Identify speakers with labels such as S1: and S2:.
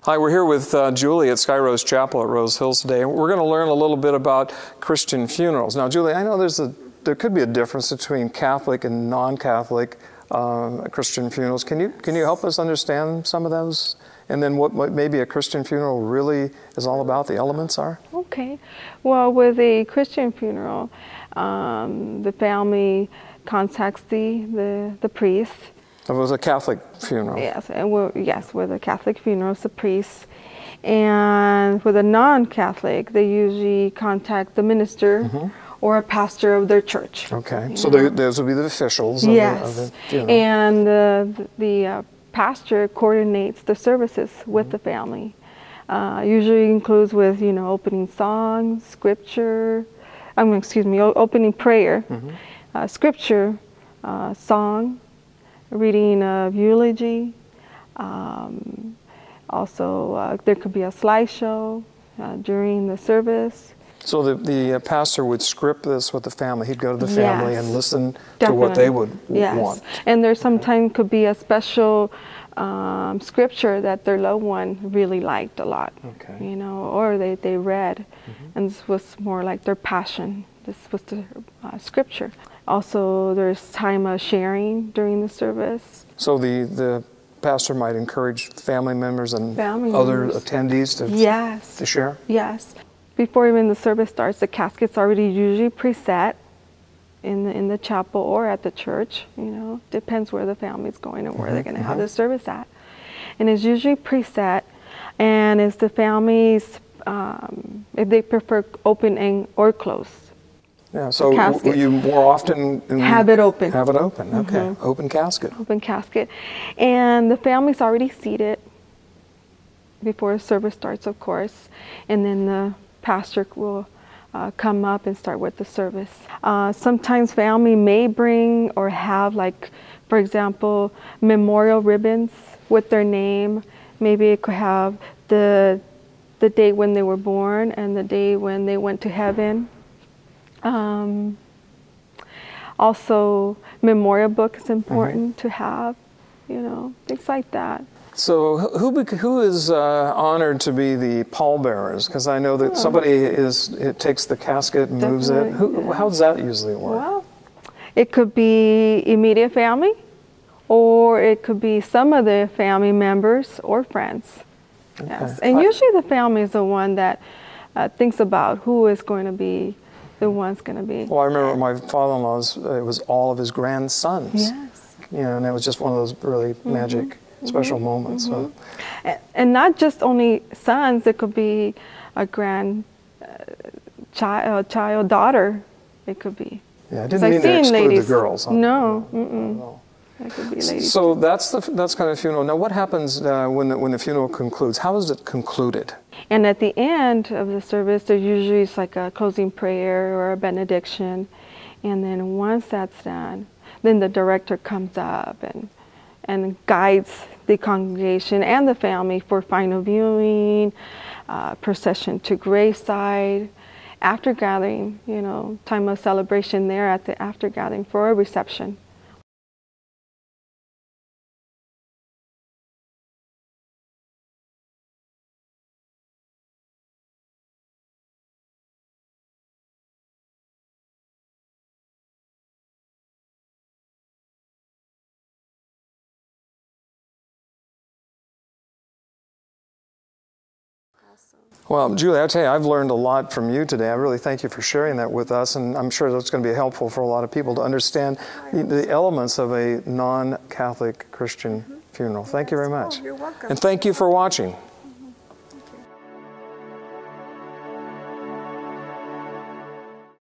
S1: Hi, we're here with Julie at Sky-Rose Chapel at Rose Hills today. We're going to learn a little bit about Christian funerals. Now, Julie, I know there could be a difference between Catholic and non-Catholic Christian funerals. Can you help us understand some of those? And then what maybe a Christian funeral really is all about, the elements are?
S2: Okay. Well, with a Christian funeral, the family contacts the priest.
S1: It was a Catholic funeral.
S2: Yes, and with a Catholic funeral, it's a priest. And with a non-Catholic, they usually contact the minister or a pastor of their church.
S1: Okay, so those would be the officials of the funeral.
S2: And the pastor coordinates the services with the family. Usually includes with, opening songs, scripture, opening prayer, scripture, song, reading of eulogy. Also, there could be a slideshow during the service.
S1: So the pastor would script this with the family. He'd go to the family and listen to what they would want.
S2: And there sometimes could be a special scripture that their loved one really liked a lot, or they read, and this was more like their passion. This was the scripture. Also, there's time of sharing during the service.
S1: So the pastor might encourage family members and other attendees to share?
S2: Yes. Before even the service starts, the casket's already usually preset in the chapel or at the church. Depends where the family's going and where they're going to have the service at. And it's usually preset, and it's the families, if they prefer open or closed.
S1: Yeah, so you more often
S2: have it open.
S1: Have it open, okay. Open casket.
S2: Open casket. And the family's already seated before the service starts, of course. And then the pastor will come up and start with the service. Sometimes family may bring or have, like, for example, memorial ribbons with their name. Maybe it could have the date when they were born and the day when they went to heaven. Also, memorial book is important to have, things like that.
S1: So who is honored to be the pallbearers? Because I know that somebody takes the casket and moves it. How does that usually work?
S2: Well, it could be immediate family, or it could be some of the family members or friends. Okay. Yes, and usually the family is the one that thinks about who is going to be the one's going to be.
S1: Well, I remember my father-in-law's, it was all of his grandsons.
S2: Yes.
S1: And it was just one of those really magic, special moments. So.
S2: And not just only sons, it could be a child, daughter, it could be.
S1: Yeah, I didn't mean to exclude the girls.
S2: No. That could be ladies.
S1: So that's kind of funeral. Now, what happens when the funeral concludes? How is it concluded?
S2: And at the end of the service, there's usually like a closing prayer or a benediction. And then once that's done, then the director comes up and guides the congregation and the family for final viewing, procession to graveside, after gathering, time of celebration there at the after gathering for a reception.
S1: Well, Julie, I tell you, I've learned a lot from you today. I really thank you for sharing that with us, and I'm sure that's going to be helpful for a lot of people to understand the elements of a non-Catholic Christian funeral. Thank you very much.
S3: You're welcome.
S1: And thank you for watching.